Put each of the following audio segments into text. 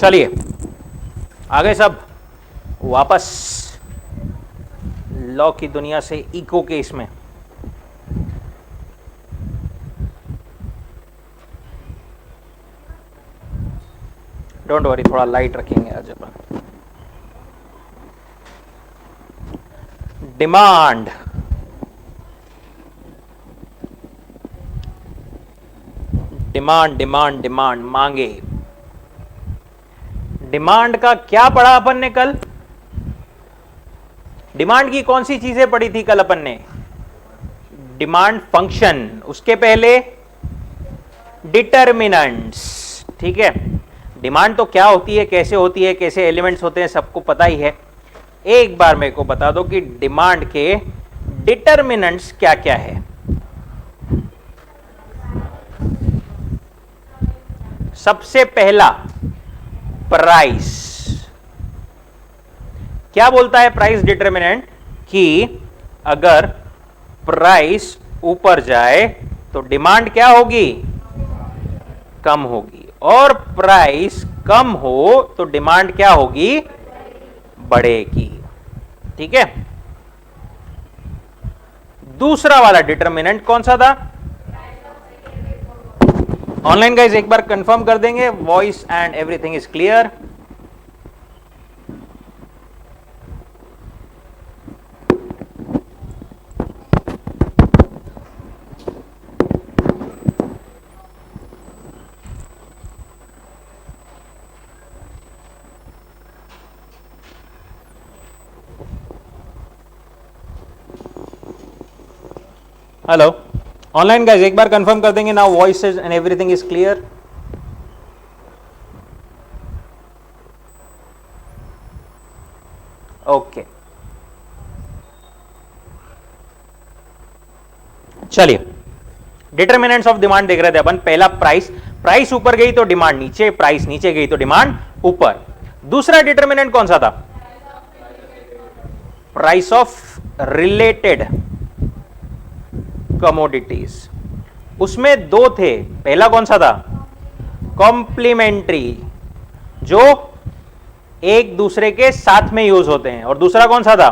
चलिए आगे सब वापस लॉ की दुनिया से इको के इसमें। डोंट वरी, थोड़ा लाइट रखेंगे आज अपन। डिमांड, डिमांड डिमांड डिमांड, मांगे। डिमांड का क्या पढ़ा अपन ने कल? डिमांड की कौन सी चीजें पढ़ी थी कल अपन ने? डिमांड फंक्शन, उसके पहले डिटर्मिनेंट्स। ठीक है, डिमांड तो क्या होती है, कैसे होती है, कैसे एलिमेंट्स होते हैं, सबको पता ही है। एक बार मेरे को बता दो कि डिमांड के डिटर्मिनेंट्स क्या क्या है। सबसे पहला प्राइस। क्या बोलता है प्राइस डिटर्मिनेंट? कि अगर प्राइस ऊपर जाए तो डिमांड क्या होगी? कम होगी, और प्राइस कम हो तो डिमांड क्या होगी? बढ़ेगी। ठीक है, दूसरा वाला डिटर्मिनेंट कौन सा था? ऑनलाइन गाइज एक बार कंफर्म कर देंगे, voice and everything is clear. Hello online guys एक बार कंफर्म कर देंगे, now voice and everything is clear. Okay, चलिए डिटर्मिनेंट्स ऑफ डिमांड देख रहे थे अपन। पहला प्राइस, प्राइस ऊपर गई तो डिमांड नीचे, प्राइस नीचे गई तो डिमांड ऊपर। दूसरा डिटर्मिनेंट कौन सा था? Price of related commodities. उसमें दो थे, पहला कौन सा था? कॉम्प्लीमेंट्री, जो एक दूसरे के साथ में यूज होते हैं, और दूसरा कौन सा था?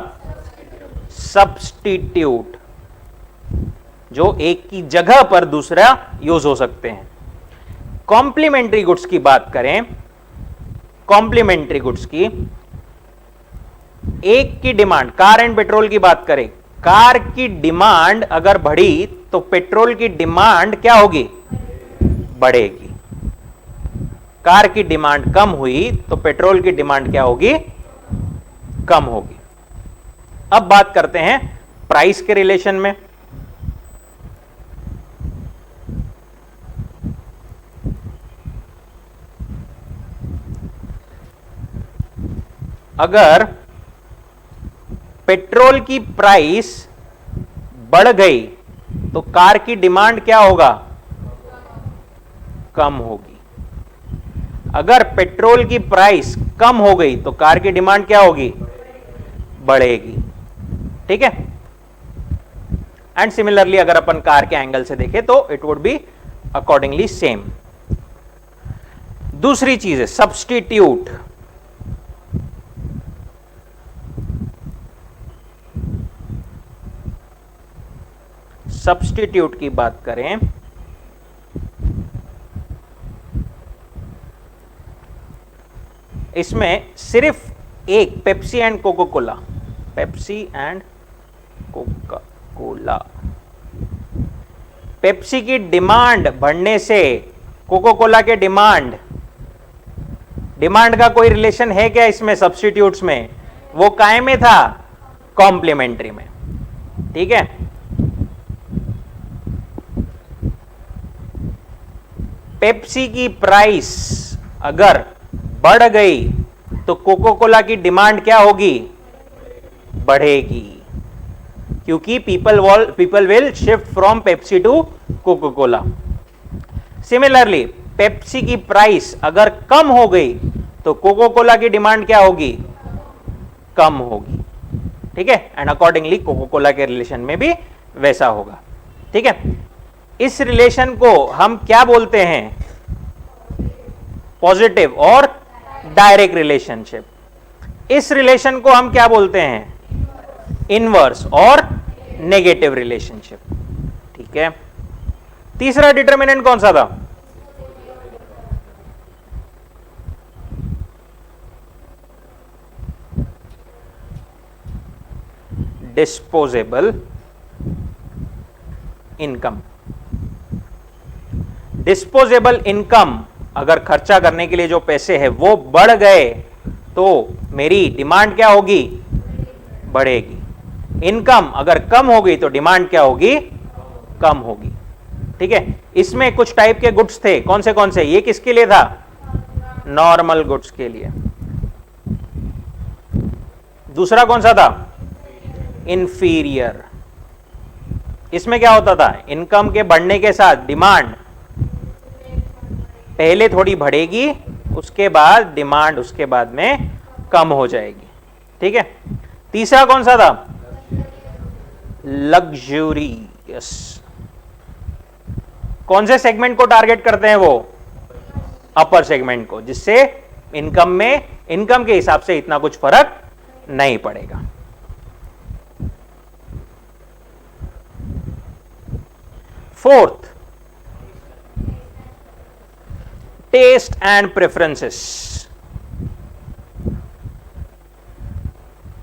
सब्स्टिट्यूट, जो एक की जगह पर दूसरा यूज हो सकते हैं। कॉम्प्लीमेंट्री गुड्स की बात करें, कॉम्प्लीमेंट्री गुड्स की एक की डिमांड, कार एंड पेट्रोल की बात करें, कार की डिमांड अगर बढ़ी तो पेट्रोल की डिमांड क्या होगी? बढ़ेगी। कार की डिमांड कम हुई तो पेट्रोल की डिमांड क्या होगी? कम होगी। अब बात करते हैं प्राइस के रिलेशन में। अगर पेट्रोल की प्राइस बढ़ गई तो कार की डिमांड क्या होगा? कम होगी। अगर पेट्रोल की प्राइस कम हो गई तो कार की डिमांड क्या होगी? बढ़ेगी। ठीक है, एंड सिमिलरली अगर अपन कार के एंगल से देखें तो it would be accordingly same. दूसरी चीज है सब्स्टिट्यूट। सब्स्टिट्यूट की बात करें, इसमें सिर्फ एक Pepsi and Coca Cola, Pepsi and Coca Cola, Pepsi की डिमांड बढ़ने से कोका कोला के डिमांड का कोई रिलेशन है क्या इसमें? सब्स्टिट्यूट्स में वो काय में था? कॉम्प्लीमेंट्री में। ठीक है, पेप्सी की प्राइस अगर बढ़ गई तो कोका कोला की डिमांड क्या होगी? बढ़ेगी, क्योंकि people will shift from Pepsi to Coca Cola. Similarly Pepsi की प्राइस अगर कम हो गई तो कोका कोला की डिमांड क्या होगी? कम होगी। ठीक है, एंड अकॉर्डिंगली कोका कोला के रिलेशन में भी वैसा होगा। ठीक है, इस रिलेशन को हम क्या बोलते हैं? पॉजिटिव और डायरेक्ट रिलेशनशिप। इस रिलेशन को हम क्या बोलते हैं? इनवर्स और नेगेटिव रिलेशनशिप। ठीक है, तीसरा डिटर्मिनेंट कौन सा था? Disposable income. डिस्पोजेबल इनकम, अगर खर्चा करने के लिए जो पैसे हैं वो बढ़ गए तो मेरी डिमांड क्या होगी? बढ़ेगी। इनकम अगर कम होगी तो डिमांड क्या होगी? कम होगी। ठीक है, इसमें कुछ टाइप के गुड्स थे, कौन से? ये किसके लिए था? नॉर्मल गुड्स के लिए। दूसरा कौन सा था? इंफीरियर। इसमें क्या होता था? इनकम के बढ़ने के साथ डिमांड पहले थोड़ी बढ़ेगी, उसके बाद डिमांड उसके बाद में कम हो जाएगी। ठीक है, तीसरा कौन सा था? लग्जूरियस। कौन से सेगमेंट को टारगेट करते हैं वो? अपर सेगमेंट को, जिससे इनकम के हिसाब से इतना कुछ फर्क नहीं पड़ेगा। Fourth, taste and preferences.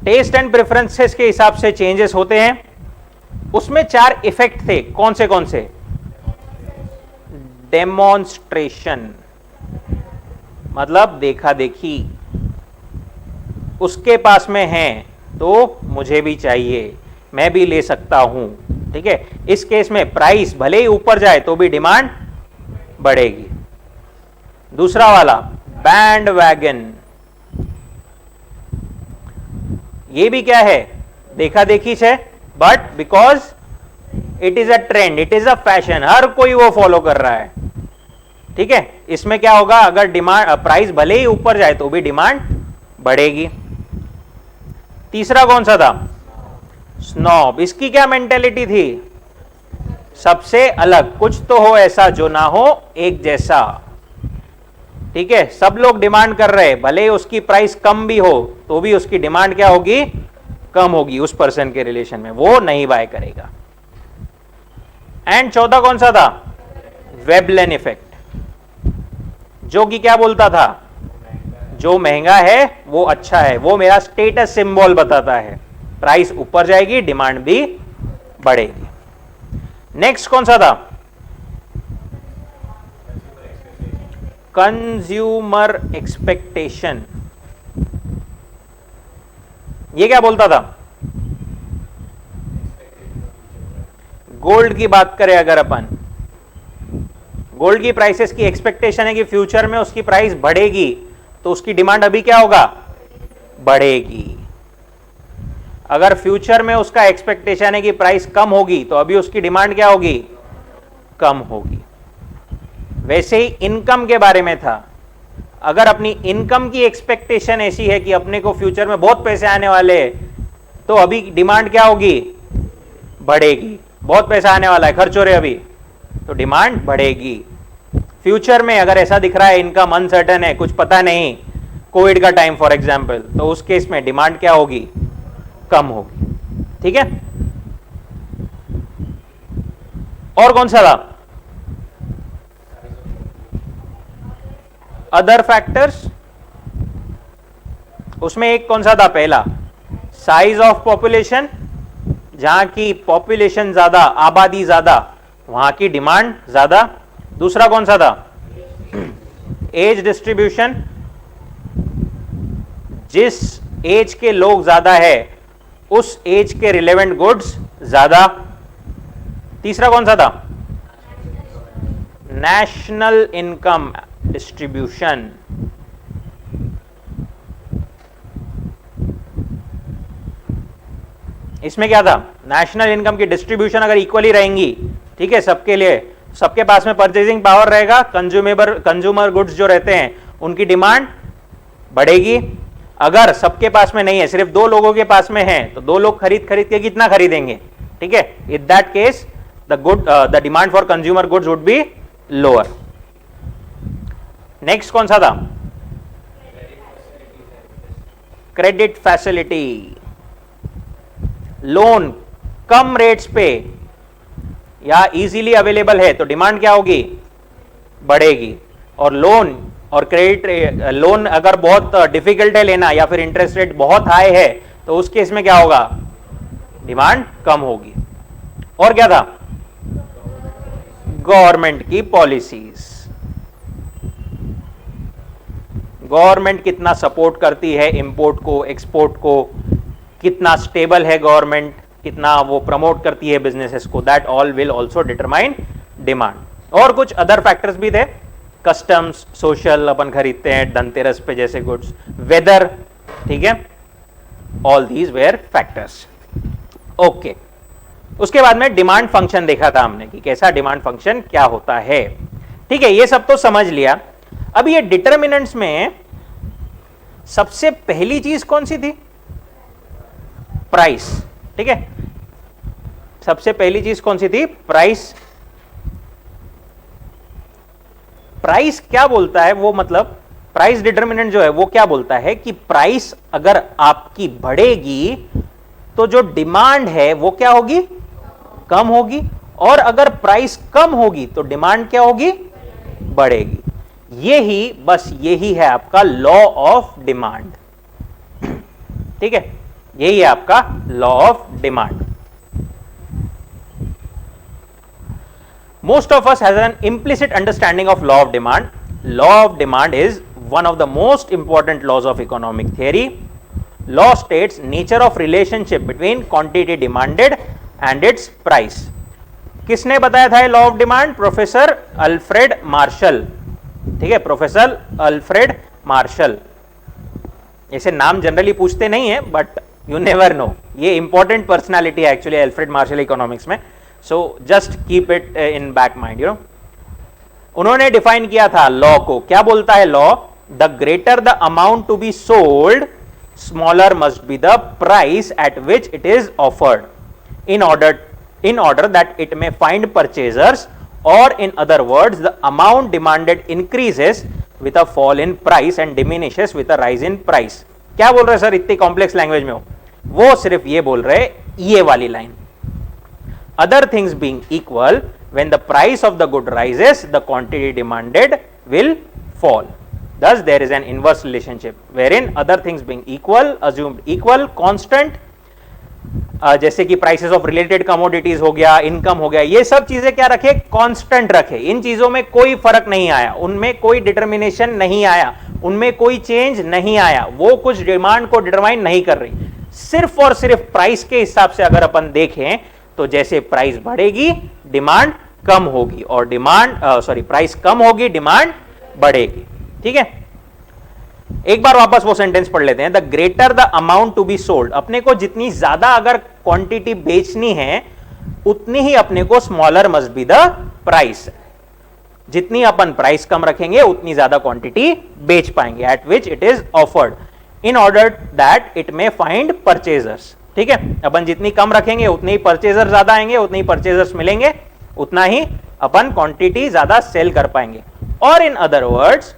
Taste and preferences के हिसाब से चेंजेस होते हैं। उसमें 4 इफेक्ट थे, कौन से? डेमोन्स्ट्रेशन, मतलब देखा देखी। उसके पास में है तो मुझे भी चाहिए, मैं भी ले सकता हूं। ठीक है, इस केस में प्राइस भले ही ऊपर जाए तो भी डिमांड बढ़ेगी। दूसरा वाला बैंड वैगन, ये भी क्या है? देखा देखी है, but because it is a trend, it is a fashion, हर कोई वो फॉलो कर रहा है। ठीक है, इसमें क्या होगा? अगर डिमांड प्राइस भले ही ऊपर जाए तो भी डिमांड बढ़ेगी। तीसरा कौन सा था? स्नॉब। इसकी क्या मेंटेलिटी थी? सबसे अलग, कुछ तो हो ऐसा जो ना हो एक जैसा। ठीक है, सब लोग डिमांड कर रहे हैं, भले ही उसकी प्राइस कम भी हो तो भी उसकी डिमांड क्या होगी? कम होगी उस पर्सन के रिलेशन में, वो नहीं बाय करेगा। एंड चौथा कौन सा था? वेबलेन इफेक्ट, जो कि क्या बोलता था? जो महंगा है वो अच्छा है, वो मेरा स्टेटस सिंबल बताता है। प्राइस ऊपर जाएगी, डिमांड भी बढ़ेगी। नेक्स्ट कौन सा था? Consumer expectation. ये क्या बोलता था? गोल्ड की बात करें अगर अपन, गोल्ड की प्राइसेस की एक्सपेक्टेशन है कि फ्यूचर में उसकी प्राइस बढ़ेगी, तो उसकी डिमांड अभी क्या होगा? बढ़ेगी। अगर फ्यूचर में उसका एक्सपेक्टेशन है कि प्राइस कम होगी तो अभी उसकी डिमांड क्या होगी? कम होगी। वैसे ही इनकम के बारे में था, अगर अपनी इनकम की एक्सपेक्टेशन ऐसी है कि अपने को फ्यूचर में बहुत पैसे आने वाले हैं, तो अभी डिमांड क्या होगी? बढ़ेगी। बहुत पैसा आने वाला है, खर्च हो रहे अभी, तो डिमांड बढ़ेगी। फ्यूचर में अगर ऐसा दिख रहा है इनकम अनसर्टन है, कुछ पता नहीं, कोविड का टाइम फॉर एग्जांपल, तो उस केस में डिमांड क्या होगी? कम होगी। ठीक है, और कौन सा था? Other factors. उसमें एक कौन सा था? पहला साइज ऑफ पॉपुलेशन, जहां की पॉपुलेशन ज्यादा, आबादी ज्यादा, वहां की डिमांड ज्यादा। दूसरा कौन सा था? एज डिस्ट्रीब्यूशन, जिस एज के लोग ज्यादा है उस एज के रिलेवेंट गुड्स ज्यादा। तीसरा कौन सा था? नेशनल इनकम डिस्ट्रीब्यूशन, इसमें क्या था? नेशनल इनकम की डिस्ट्रीब्यूशन अगर इक्वली रहेंगी, ठीक है, सबके लिए, सबके पास में परचेजिंग पावर रहेगा, कंज्यूमर गुड्स जो रहते हैं उनकी डिमांड बढ़ेगी। अगर सबके पास में नहीं है, सिर्फ 2 लोगों के पास में है, तो 2 लोग खरीद के कितना खरीदेंगे? ठीक है, in that case the demand for consumer goods would be lower. Next कौन सा था? क्रेडिट फैसिलिटी, लोन कम रेट्स पे या इजीली अवेलेबल है तो डिमांड क्या होगी, बढ़ेगी। और लोन और क्रेडिट, लोन अगर बहुत डिफिकल्ट है लेना या फिर इंटरेस्ट रेट बहुत हाई है तो उस केस में क्या होगा, डिमांड कम होगी। और क्या था, गवर्नमेंट की पॉलिसीज, गवर्नमेंट कितना सपोर्ट करती है इंपोर्ट को, एक्सपोर्ट को, कितना स्टेबल है गवर्नमेंट, कितना वो प्रमोट करती है बिजनेसेस को, that all will also determine demand. और कुछ अदर फैक्टर्स भी थे, कस्टम्स, सोशल, अपन खरीदते हैं धनतेरस पे जैसे गुड्स, वेदर, ठीक है, all these where factors. Okay, उसके बाद में डिमांड फंक्शन देखा था हमने कि कैसा डिमांड फंक्शन क्या होता है। ठीक है, ये सब तो समझ लिया। अब ये डिटर्मिनेंट्स में सबसे पहली चीज कौन सी थी, प्राइस। ठीक है, सबसे पहली चीज कौन सी थी, प्राइस। प्राइस क्या बोलता है वो, मतलब प्राइस डिटर्मिनेंट जो है वो क्या बोलता है कि प्राइस अगर आपकी बढ़ेगी तो जो डिमांड है वो क्या होगी, कम होगी, और अगर प्राइस कम होगी तो डिमांड क्या होगी, बढ़ेगी। यही, बस यही है आपका लॉ ऑफ डिमांड। ठीक है, यही है आपका law of demand. Most of us has an implicit understanding of law of demand. Law of demand is one of the most important laws of economic theory. Law states nature of relationship between quantity demanded and its price. किसने बताया था ये law of demand, professor Alfred Marshall. ठीक है, professor Alfred Marshall. ऐसे नाम generally पूछते नहीं है बट यू नेवर नो, ये इंपॉर्टेंट पर्सनालिटी है एक्चुअली अल्फ्रेड मार्शल इकोनॉमिक्स में, so just keep it in back mind, you know. उन्होंने डिफाइन किया था लॉ को, क्या बोलता है law, the greater the amount to be sold smaller must be the price at which it is offered in order that it may find purchasers, or in other words the amount demanded increases with a fall in price and diminishes with a rise in price। क्या बोल रहे sir इतनी complex language में हो, वो सिर्फ ये बोल रहे ये वाली line, other things being equal when the price of the good rises the quantity demanded will fall, thus there is an inverse relationship wherein other things being equal, assumed equal, constant, जैसे कि prices of related commodities हो गया, income हो गया, ये सब चीजें क्या रखे, कांस्टेंट रखे। इन चीजों में कोई फर्क नहीं आया, उनमें कोई डिटर्मिनेशन नहीं आया, उनमें कोई चेंज नहीं आया, वो कुछ डिमांड को डिटरमाइन नहीं कर रही। सिर्फ और सिर्फ प्राइस के हिसाब से अगर अपन देखें तो जैसे प्राइस बढ़ेगी डिमांड कम होगी, और प्राइस कम होगी डिमांड बढ़ेगी। ठीक है, एक बार वापस वो सेंटेंस पढ़ लेते हैं, the greater the amount to be sold, अपने को जितनी ज्यादा अगर क्वांटिटी बेचनी है उतनी ही अपने को smaller must be the price, जितनी अपन प्राइस कम रखेंगे उतनी ज्यादा क्वांटिटी बेच पाएंगे eight which it is offered, in order that it may find purchasers. ठीक है, अपन जितनी कम रखेंगे उतने ही परचेजर ज्यादा आएंगे, उतने ही परचेजर्स मिलेंगे, उतना ही अपन क्वांटिटी ज्यादा सेल कर पाएंगे। और in other words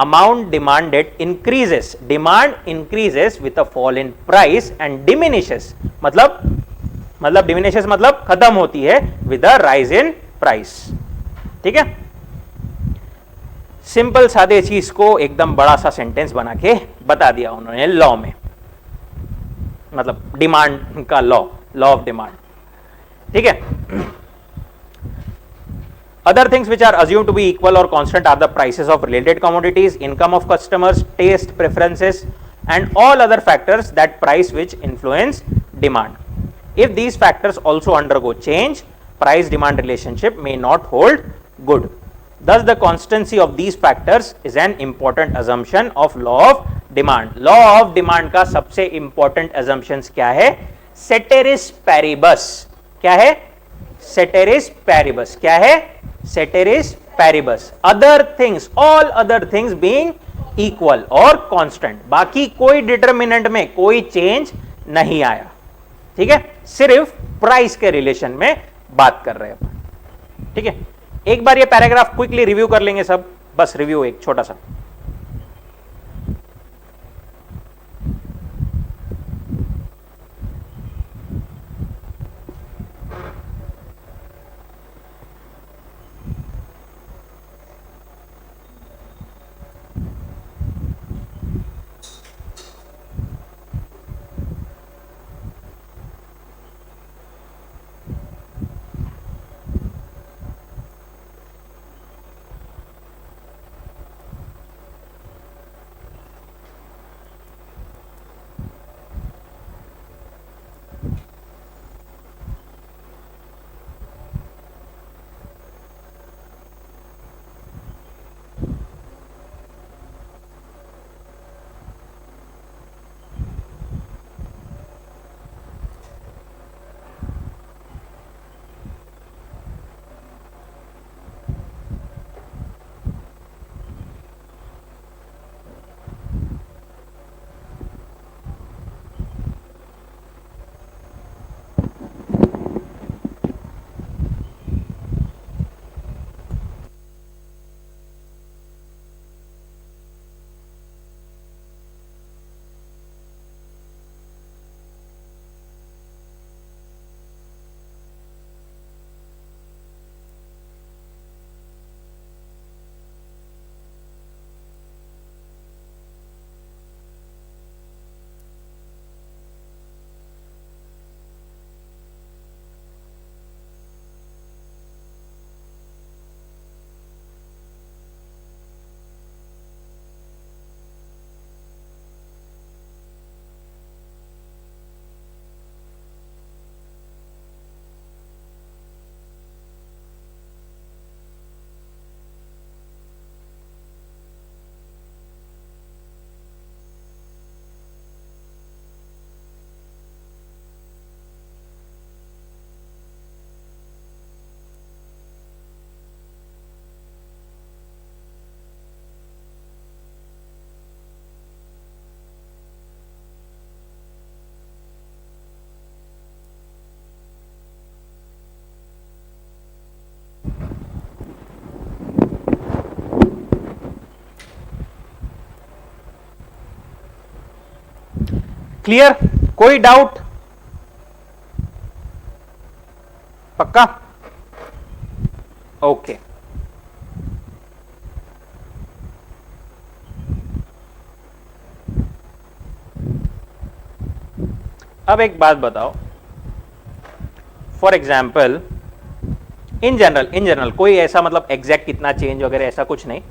amount demanded increases, demand increases with a fall in price and diminishes, मतलब diminishes मतलब खत्म होती है with a rise in price। ठीक है, सिंपल सादे चीज को एकदम बड़ा सा सेंटेंस बना के बता दिया उन्होंने लॉ में, मतलब डिमांड का लॉ ऑफ डिमांड। ठीक है, other things which are assumed to be equal or constant are the prices of related commodities, income of customers, taste preferences, and all other factors that price which influence demand. If these factors also undergo change, price demand relationship may not hold good. Thus the constancy of these factors is an important assumption of law of demand. Law of demand का सबसे important assumptions क्या है, ceteris paribus। क्या है, ceteris paribus। क्या है, ceteris paribus, other things, all other things being equal और constant, बाकी कोई डिटर्मिनेंट में कोई चेंज नहीं आया। ठीक है, सिर्फ प्राइस के रिलेशन में बात कर रहे हैं। ठीक है, एक बार ये पैराग्राफ क्विकली रिव्यू कर लेंगे सब, बस रिव्यू एक छोटा सा। क्लियर? कोई डाउट? पक्का? ओके। अब एक बात बताओ, फॉर एग्जाम्पल इन जनरल कोई ऐसा मतलब एग्जैक्ट कितना चेंज वगैरह ऐसा कुछ नहीं,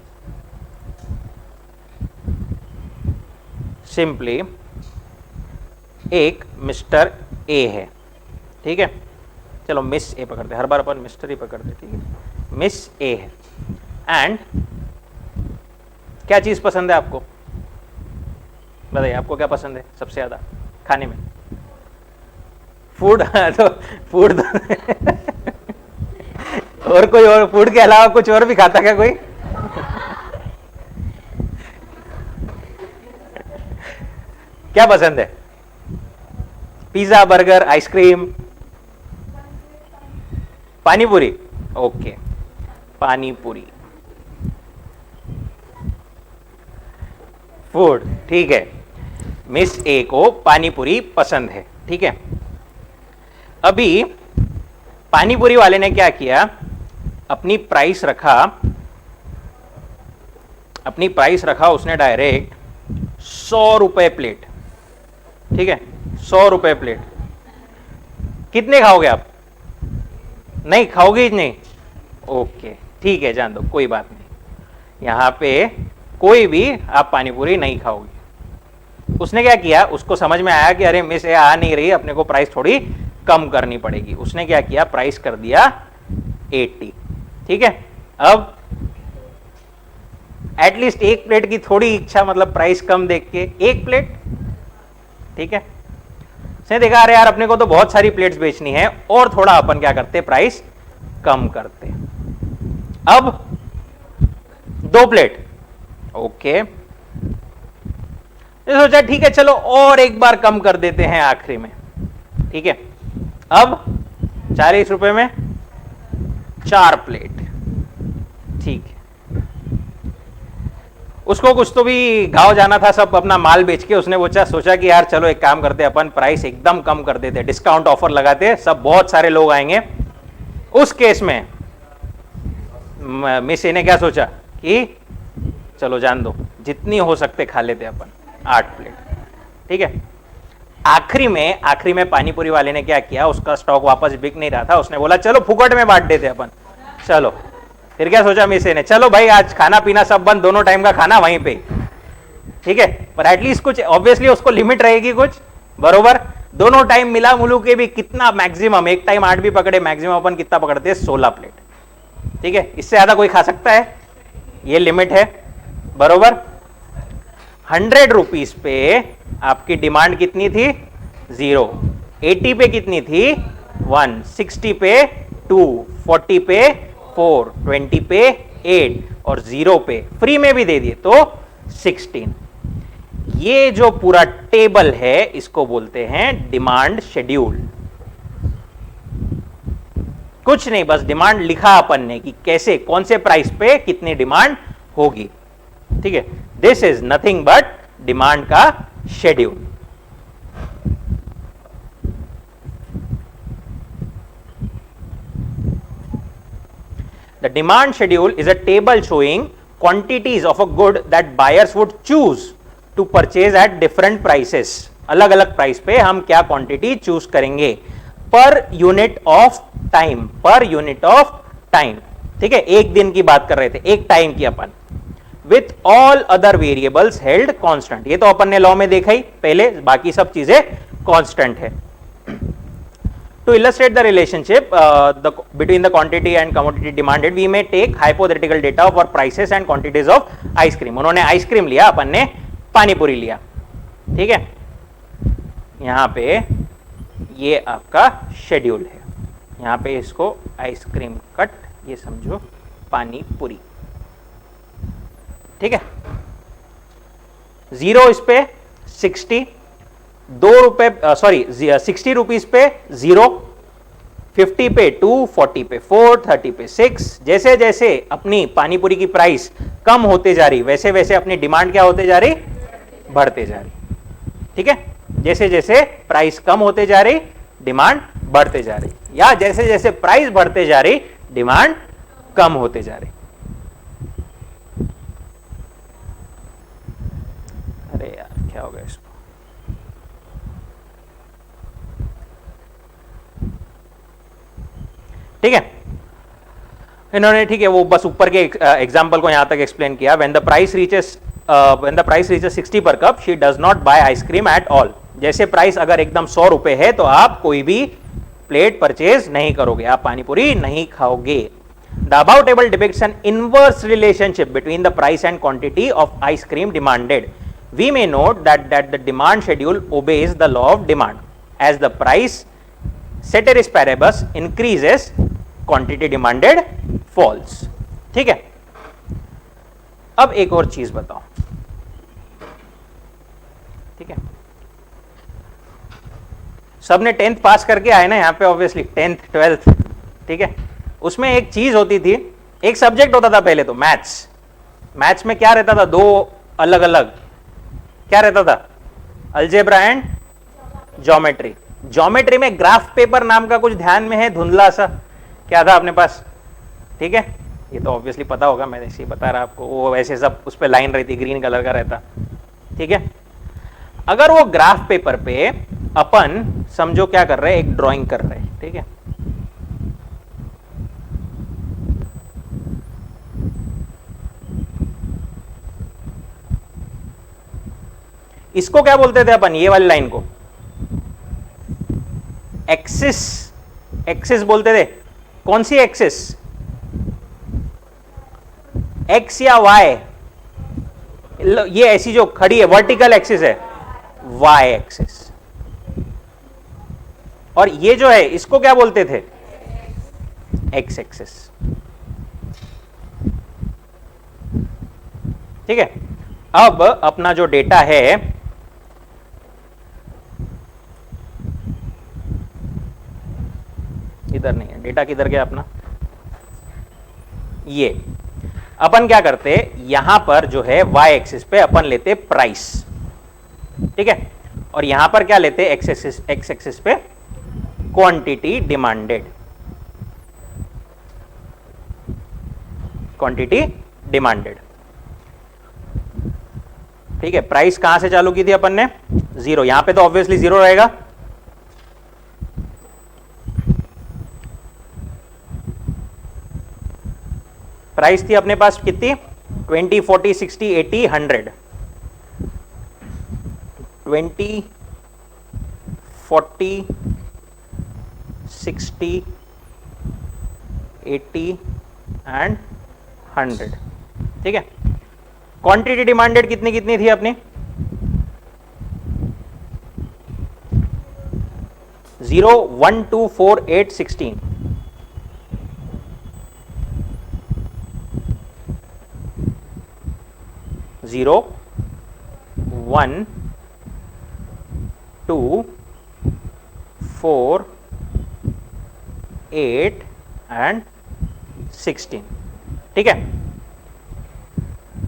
सिंपली एक मिस्टर ए है, ठीक है, चलो मिस ए पकड़ते, हर बार अपन मिस्टर ही पकड़ते, ठीक है, मिस ए है एंड क्या चीज पसंद है आपको? बताइए आपको क्या पसंद है सबसे ज्यादा खाने में? फूड तो फूड और कोई और फूड के अलावा कुछ और भी खाता क्या कोई? क्या पसंद है? पिज्जा, बर्गर, आइसक्रीम, पानी पूरी? ओके, पानी पूरी फूड, ठीक है। मिस ए को पानी पूरी पसंद है, ठीक है। अभी पानी पूरी वाले ने क्या किया, अपनी प्राइस रखा उसने डायरेक्ट 100 रुपए प्लेट, ठीक है, 100 रुपए प्लेट। कितने खाओगे आप? नहीं खाओगे ही नहीं? ओके ठीक है, जान दो, कोई बात नहीं, यहां पे कोई भी आप पानी पूरी नहीं खाओगे। उसने क्या किया, उसको समझ में आया कि अरे मिस ये आ नहीं रही, अपने को प्राइस थोड़ी कम करनी पड़ेगी। उसने क्या किया, प्राइस कर दिया 80, ठीक है। अब एटलीस्ट एक प्लेट की थोड़ी इच्छा, मतलब प्राइस कम देख के एक प्लेट, ठीक है। उसने देखा अरे यार अपने को तो बहुत सारी प्लेट्स बेचनी है, और थोड़ा अपन क्या करते, प्राइस कम करते। अब 2 प्लेट, ओके, तो सोचा ठीक है चलो और एक बार कम कर देते हैं आखिरी में, ठीक है। अब 40 रुपए में 4 प्लेट, ठीक है। उसको कुछ तो भी गांव जाना था, सब अपना माल बेच के उसने सोचा कि यार चलो एक काम करते, अपन प्राइस एकदम कम कर देते, डिस्काउंट ऑफर लगाते, सब बहुत सारे लोग आएंगे। उस केस में मिस ए ने क्या सोचा कि चलो जान दो, जितनी हो सकते खा लेते अपन, 8 प्लेट, ठीक है। आखिरी में पानीपुरी वाले ने क्या किया, उसका स्टॉक वापस बिक नहीं रहा था, उसने बोला चलो फुकट में बांट देते अपन, चलो। फिर क्या सोचा मिस ए ने, चलो भाई आज खाना पीना सब बंद, दोनों टाइम का खाना वहीं पे, ठीक है। पर एटलीस्ट कुछ ऑब्वियसली उसको लिमिट रहेगी कुछ, बरोबर। दोनों टाइम मिला मुलू के भी कितना मैक्सिमम, एक टाइम 8 भी पकड़े, मैक्सिमम अपन कितना पकड़ते हैं, 16 प्लेट, ठीक है। इससे ज्यादा कोई खा सकता है, ये लिमिट है, बरोबर। 100 रुपीज पे आपकी डिमांड कितनी थी, 0। 80 पे कितनी थी, 1। 60 पे 2, 40 पे 4, 20 पे 8 और 0 पे फ्री में भी दे दिए तो 16। ये जो पूरा टेबल है इसको बोलते हैं डिमांड शेड्यूल। कुछ नहीं, बस डिमांड लिखा अपन ने कि कैसे, कौन से प्राइस पे कितनी डिमांड होगी, ठीक है। This is nothing but demand का schedule. The demand schedule is a table showing quantities of a good that buyers would choose to purchase at different prices. अलग अलग प्राइस पे हम क्या क्वांटिटी चूज करेंगे पर यूनिट ऑफ टाइम, ठीक है। एक दिन की बात कर रहे थे, एक टाइम की अपन, with all other variables held constant. ये तो अपन ने लॉ में देखा ही पहले, बाकी सब चीजें कांस्टेंट है। To illustrate the relationship between the quantity and commodity demanded, we may take hypothetical data for prices and quantities of ice cream. उन्होंने आइसक्रीम लिया, अपन ने पानीपुरी लिया, ठीक है। यहां पे ये आपका शेड्यूल है, यहां पे इसको आइसक्रीम कट, ये समझो पानीपुरी, ठीक है। 0 इस पे 60, 2 रुपए, सॉरी 60 रुपीज पे 0, 50 पे 2, 40 पे 4, 30 पे 6। जैसे जैसे अपनी पानीपुरी की प्राइस कम होते जा रही, वैसे वैसे अपनी डिमांड क्या होते जा रही, बढ़ते जा रही, ठीक है। जैसे जैसे प्राइस कम होते जा रही डिमांड बढ़ते जा रही, या जैसे जैसे प्राइस बढ़ते जा रही डिमांड कम होते जा रही। अरे यार क्या हो गया इसको, ठीक है। इन्होंने ठीक है वो बस ऊपर के एग्जांपल को यहां तक एक्सप्लेन किया। When the price reaches 60 per cup she does not buy ice cream at all. जैसे प्राइस अगर एकदम 100 रुपए है तो आप कोई भी प्लेट परचेज नहीं करोगे, आप पानीपुरी नहीं खाओगे। The above table depicts an inverse relationship between the price and quantity of ice cream demanded. We may note that the demand schedule obeys the law of demand as the price ceteris paribus increases, quantity demanded falls। ठीक है। अब एक और चीज बताओ, ठीक है, सबने 10th पास करके आए ना यहां पे, ऑब्वियसली 10th 12th, ठीक है। उसमें एक चीज होती थी, एक सब्जेक्ट होता था पहले तो मैथ्स। मैथ्स में क्या रहता था, दो अलग अलग क्या रहता था, अलजेब्रा एंड ज्योमेट्री। ज्योमेट्री में ग्राफ पेपर नाम का कुछ ध्यान में है, धुंधला सा क्या था अपने पास, ठीक है, ये तो ऑब्वियसली पता होगा, मैंने इसे बता रहा आपको। वो वैसे सब उस पे लाइन रहती, ग्रीन कलर का रहता, ठीक है। अगर वो ग्राफ पेपर पे अपन समझो क्या कर रहे हैं, एक ड्राइंग कर रहे हैं, ठीक है, इसको क्या बोलते थे अपन, ये वाली लाइन को एक्सिस, एक्सिस बोलते थे। कौन सी एक्सिस, एक्स या वाई, ये ऐसी जो खड़ी है वर्टिकल एक्सिस है, वाई एक्सिस। और ये जो है इसको क्या बोलते थे, एक्स एक्सिस, ठीक है। अब अपना जो डेटा है, इधर नहीं है डेटा, किधर गया अपना, ये अपन क्या करते, यहां पर जो है y एक्सिस पे अपन लेते प्राइस, ठीक है, और यहां पर क्या लेते, x एक्सिस पे क्वांटिटी डिमांडेड, क्वांटिटी डिमांडेड, ठीक है। प्राइस कहां से चालू की थी अपन ने, 0, यहां पे तो ऑब्वियसली 0 रहेगा, प्राइस थी अपने पास कितनी, 20, 40, 60, 80, 100, 20, 40, 60, 80 एंड 100, ठीक है। क्वांटिटी डिमांडेड कितनी कितनी थी अपनी, 0, 1, 2, 4, 8, 16, 0, 1, 2, 4, 8 एंड 16, ठीक है।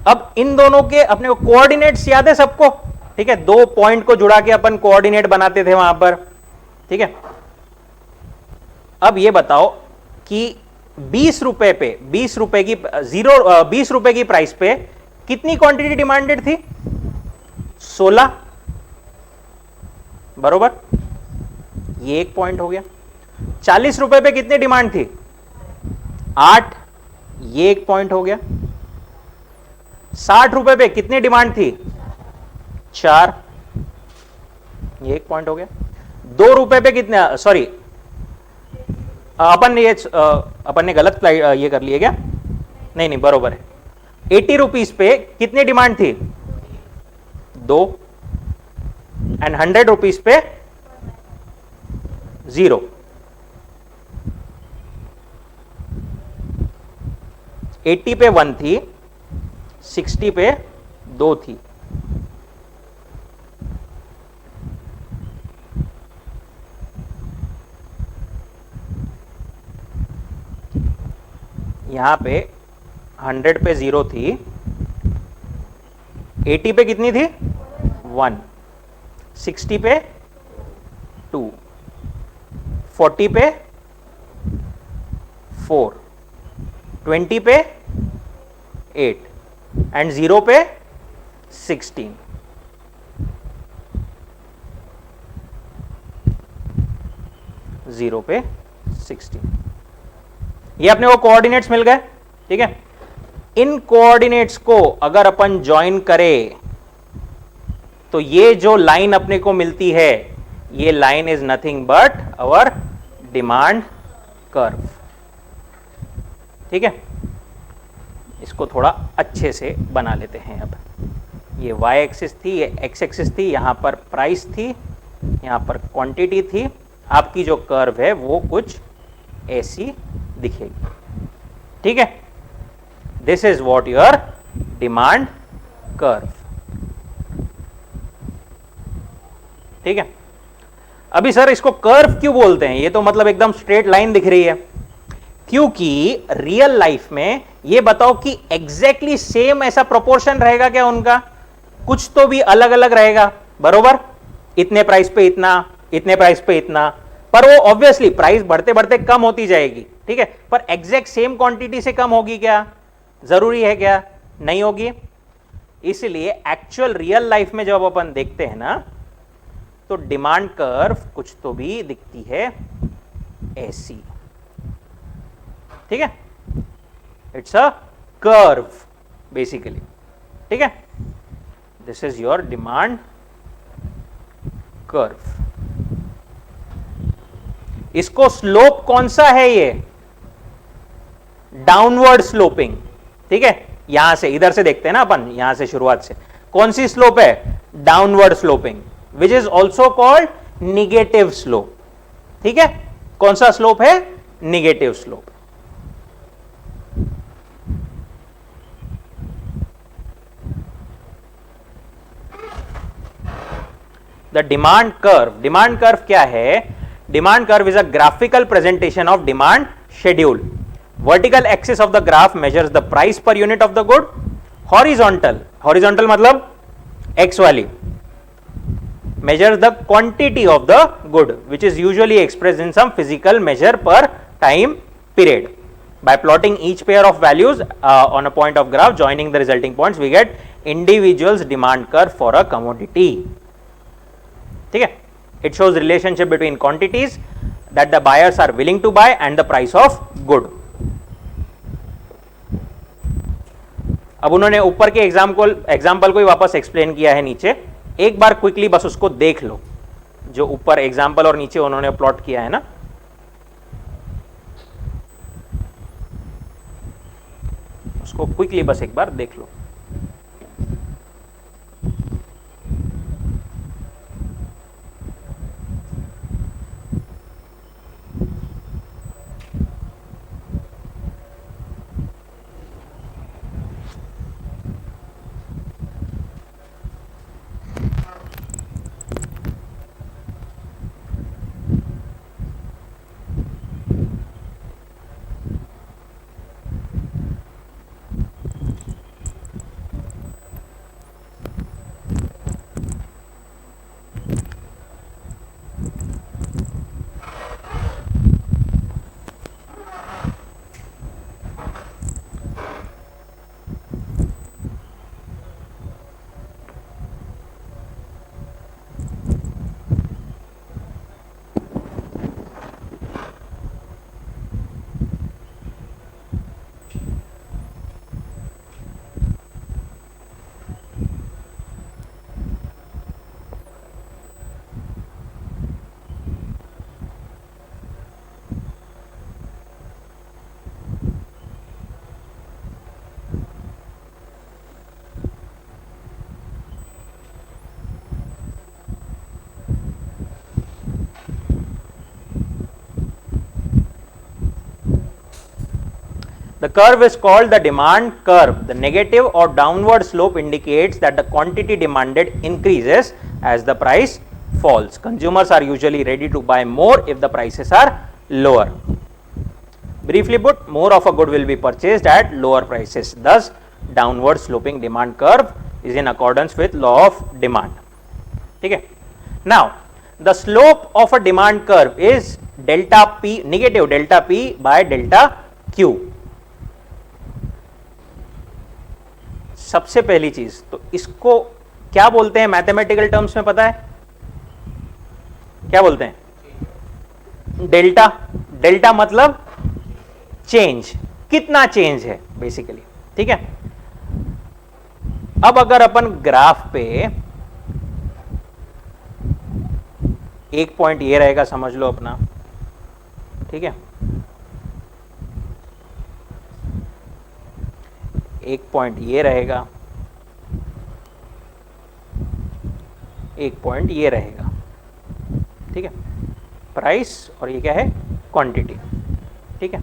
अब इन दोनों के अपने को कोऑर्डिनेट्स याद है सबको, ठीक है, दो पॉइंट को जुड़ा के अपन कोऑर्डिनेट बनाते थे वहां पर, ठीक है। अब ये बताओ कि 20 रुपए पे, 20 रुपए की 20 रुपए की प्राइस पे कितनी क्वांटिटी डिमांडेड थी, 16, बरोबर, ये एक पॉइंट हो गया। 40 रुपए पे कितनी डिमांड थी, 8, ये एक पॉइंट हो गया। 60 रुपए पे कितनी डिमांड थी, 4, ये एक पॉइंट हो गया। 2 रुपए पे कितने, सॉरी अपन ने गलत ये कर लिया क्या, नहीं नहीं बरोबर है। 80 रुपीज पे कितनी डिमांड थी, 2, एंड 100 रुपीज पे 0। 80 पे 1 थी, 60 पे 2 थी। यहां पे 100 पे 0 थी, 80 पे कितनी थी, 1, 60 पे 2, 40 पे 4, 20 पे 8 एंड 0 पे 16। जीरो पे 16। ये अपने को कोऑर्डिनेट्स मिल गए, ठीक है। इन कोऑर्डिनेट्स को अगर अपन ज्वाइन करें तो ये जो लाइन अपने को मिलती है, ये line is nothing but our demand curve, ठीक है। इसको थोड़ा अच्छे से बना लेते हैं। अब ये y एक्सिस थी, ये x एक्सिस थी, यहां पर प्राइस थी, यहां पर क्वांटिटी थी। आपकी जो कर्व है वो कुछ ऐसी दिखेगी, ठीक है। This is what your demand curve, ठीक है। अभी सर इसको कर्व क्यों बोलते हैं? ये तो मतलब एकदम स्ट्रेट लाइन दिख रही है। क्योंकि रियल लाइफ में ये बताओ कि एग्जैक्टली सेम ऐसा प्रोपोर्शन रहेगा क्या उनका? कुछ तो भी अलग अलग रहेगा, बरोबर। इतने प्राइस पे इतना, इतने प्राइस पे इतना, पर वो ऑब्वियसली प्राइस बढ़ते बढ़ते कम होती जाएगी, ठीक है। पर एग्जैक्ट सेम क्वांटिटी से कम होगी क्या? जरूरी है क्या? नहीं होगी। इसलिए एक्चुअल रियल लाइफ में जब अपन देखते हैं ना, तो डिमांड कर्व कुछ तो भी दिखती है ऐसी, ठीक है। इट्स अ कर्व बेसिकली, ठीक है। This is your demand curve. इसको स्लोप कौन सा है? ये डाउनवर्ड स्लोपिंग, ठीक है। यहां से, इधर से देखते हैं ना अपन, यहां से शुरुआत से कौन सी स्लोप है? Downward sloping, which is also called negative slope, ठीक है। कौन सा स्लोप है? Negative slope. The demand curve क्या है? Demand curve is a graphical presentation of demand schedule. Vertical axis of the graph measures the price per unit of the good. Horizontal मतलब x वाली measures the quantity of the good, which is usually expressed in some physical measure per time period. By plotting each pair of values on a point of graph, joining the resulting points, we get individual's demand curve for a commodity. ठीक है? It shows relationship between quantities that the buyers are willing to buy and the price of good. अब उन्होंने ऊपर के example को ही वापस explain किया है नीचे। एक बार क्विकली बस उसको देख लो, जो ऊपर एग्जाम्पल और नीचे उन्होंने प्लॉट किया है ना। उसको क्विकली बस एक बार देख लो। The curve is called the demand curve. The negative or downward slope indicates that the quantity demanded increases as the price falls. Consumers are usually ready to buy more if the prices are lower. Briefly put, more of a good will be purchased at lower prices. Thus, downward sloping demand curve is in accordance with law of demand. ठीक है? Now the slope of a demand curve is delta P, negative delta P by delta Q. सबसे पहली चीज तो इसको क्या बोलते हैं मैथमेटिकल टर्म्स में पता है? क्या बोलते हैं? डेल्टा। डेल्टा मतलब चेंज, कितना चेंज है बेसिकली, ठीक है। अब अगर अपन ग्राफ पे एक पॉइंट ये रहेगा, समझ लो अपना, ठीक है, एक पॉइंट ये रहेगा, एक पॉइंट ये रहेगा, ठीक है, प्राइस, और ये क्या है? क्वांटिटी, ठीक है।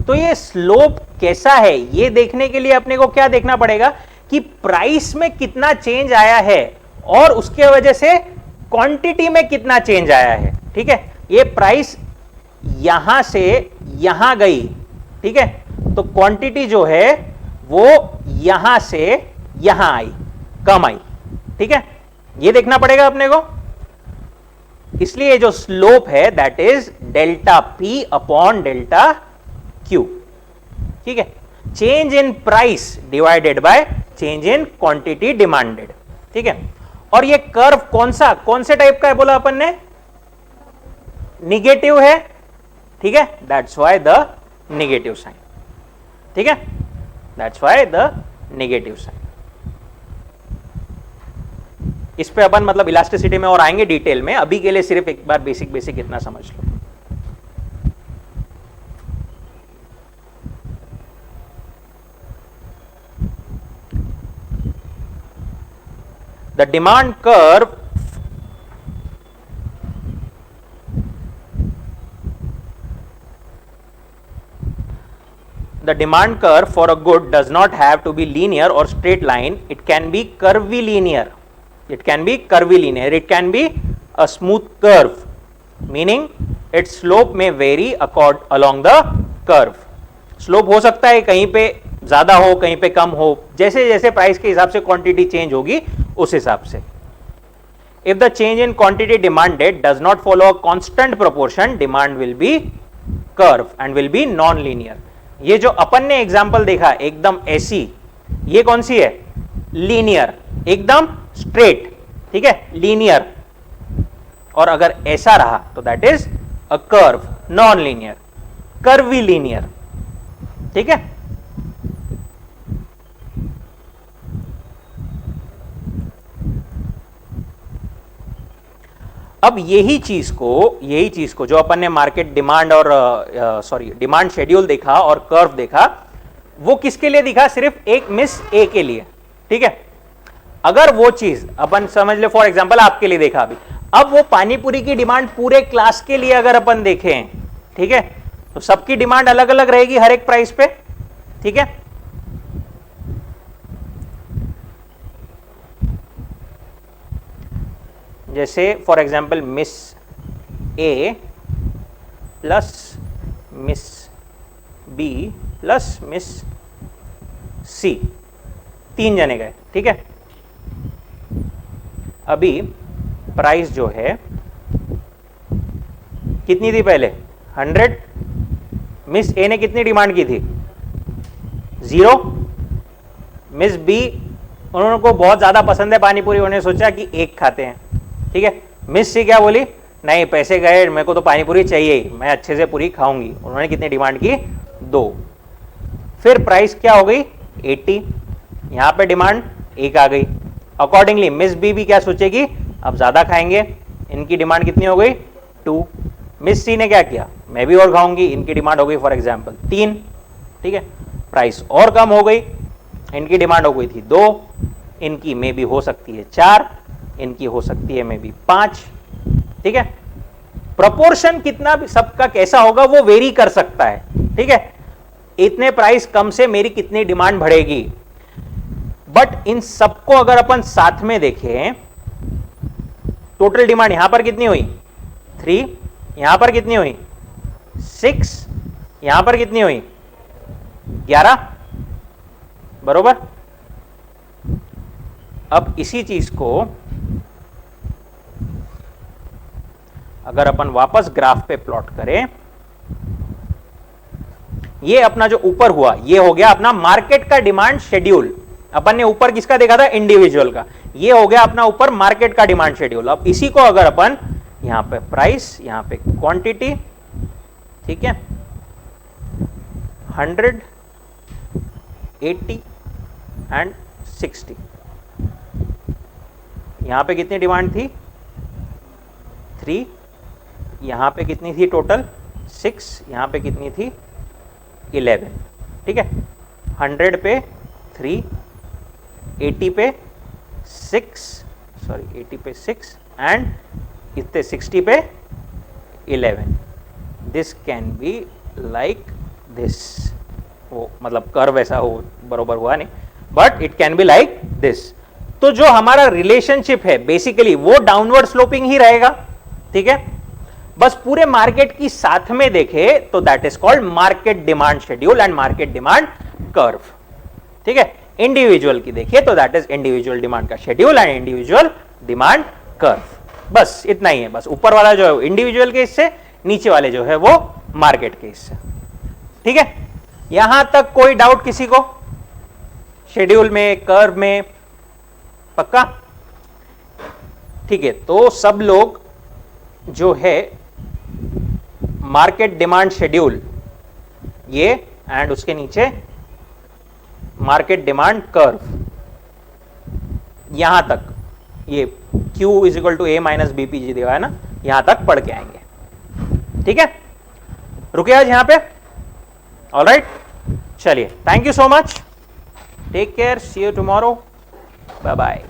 तो ये स्लोप कैसा है ये देखने के लिए अपने को क्या देखना पड़ेगा कि प्राइस में कितना चेंज आया है और उसके वजह से क्वांटिटी में कितना चेंज आया है, ठीक है। ये प्राइस यहां से यहां गई, ठीक है, तो क्वांटिटी जो है वो यहां से यहां आई, कम आई, ठीक है। ये देखना पड़ेगा अपने को। इसलिए जो स्लोप है that is delta P upon delta Q, ठीक है। Change in price divided by change in quantity demanded, ठीक है। और ये कर्व कौन से टाइप का है बोला अपन ने? निगेटिव है, ठीक है, that's why the negative sign, ठीक है, that's why the negative sign. इस पे अपन मतलब इलास्टिसिटी में और आएंगे डिटेल में, अभी के लिए सिर्फ एक बार बेसिक बेसिक इतना समझ लो। The demand curve for a good does not have to be linear or straight line. It can be curvilinear. It can be curvilinear. It can be a smooth curve, meaning its slope may vary along the curve. Slope हो सकता है कहीं पे ज्यादा हो, कहीं पे कम हो, जैसे जैसे प्राइस के हिसाब से क्वांटिटी चेंज होगी उस हिसाब से। If the change in quantity demanded does not follow a constant proportion, demand will be curve and will be non-linear. ये जो अपन ने एग्जांपल देखा एकदम ऐसी, ये कौन सी है? लीनियर, एकदम स्ट्रेट, ठीक है, लीनियर। और अगर ऐसा रहा तो that is a curve, non linear, curvy linear, ठीक है। अब यही चीज को जो अपन ने मार्केट डिमांड और डिमांड शेड्यूल देखा और कर्व देखा, वो किसके लिए दिखा? सिर्फ एक मिस ए के लिए, ठीक है। अगर वो चीज अपन समझ ले, फॉर एग्जांपल आपके लिए देखा अभी, अब वो पानीपुरी की डिमांड पूरे क्लास के लिए अगर अपन देखें, ठीक है, तो सबकी डिमांड अलग अलग रहेगी हर एक प्राइस पे, ठीक है। जैसे for example Miss A plus Miss B plus Miss C, 3 जने गए, ठीक है। अभी प्राइस जो है कितनी थी पहले? 100। मिस ए ने कितनी डिमांड की थी? 0। मिस बी, उन्होंने को बहुत ज्यादा पसंद है पानीपुरी, उन्होंने सोचा कि 1 खाते हैं, ठीक है। मिस सी क्या बोली? नहीं, पैसे गए, मेरे को तो पानीपुरी चाहिए ही, मैं अच्छे से पूरी खाऊंगी। उन्होंने कितनी डिमांड की? 2। फिर प्राइस क्या हो गई? 80। यहां पे डिमांड 1 आ गई। अकॉर्डिंगली मिस बी भी क्या सोचेगी? अब ज्यादा खाएंगे, इनकी डिमांड कितनी हो गई? 2। मिस सी ने क्या किया? मैं भी और खाऊंगी, इनकी डिमांड हो गई फॉर एग्जाम्पल 3, ठीक है। प्राइस और कम हो गई, इनकी डिमांड हो गई थी 2, इनकी में भी हो सकती है 4, इनकी हो सकती है में भी 5, ठीक है। प्रोपोर्शन कितना भी सबका कैसा होगा वो वेरी कर सकता है, ठीक है। इतने प्राइस कम से मेरी कितनी डिमांड बढ़ेगी, बट इन सबको अगर अपन साथ में देखें, टोटल डिमांड यहां पर कितनी हुई? 3, यहां पर कितनी हुई? 6, यहां पर कितनी हुई? 11, बरोबर। अब इसी चीज को अगर अपन वापस ग्राफ पे प्लॉट करें, ये अपना जो ऊपर हुआ ये हो गया अपना मार्केट का डिमांड शेड्यूल। अपन ने ऊपर किसका देखा था? इंडिविजुअल का। ये हो गया अपना ऊपर मार्केट का डिमांड शेड्यूल। अब इसी को अगर अपन यहां पे प्राइस, यहां पे क्वांटिटी, ठीक है, 100, 80 एंड 60, यहां पे कितनी डिमांड थी? 3, यहां पे कितनी थी टोटल? 6, यहां पे कितनी थी? 11, ठीक है। 100 पे 3, 80 पे 6, सॉरी 80 पे 6 एंड इतने 60 पे 11। This can be like this. वो मतलब कर्व ऐसा हो बरोबर हुआ नहीं, but it can be like this. तो जो हमारा रिलेशनशिप है बेसिकली वो डाउनवर्ड स्लोपिंग ही रहेगा, ठीक है। बस पूरे मार्केट की साथ में देखे तो that is called market demand schedule and market demand curve, ठीक है। इंडिविजुअल की देखिए तो दैट इज इंडिविजुअल डिमांड का schedule and individual demand curve. बस इतना ही है। बस ऊपर वाला जो है इंडिविजुअल के हिस्से, नीचे वाले जो है वो मार्केट के हिस्से, ठीक है। यहां तक कोई डाउट किसी को? शेड्यूल में, कर्व में, पक्का? ठीक है। तो सब लोग जो है मार्केट डिमांड शेड्यूल ये एंड उसके नीचे मार्केट डिमांड कर्व, यहां तक ये Q is equal to A minus BPG दिया है ना, यहां तक पढ़ के आएंगे, ठीक है। रुके आज यहां पे? ऑलराइट, चलिए, thank you so much, take care, see you tomorrow, bye bye.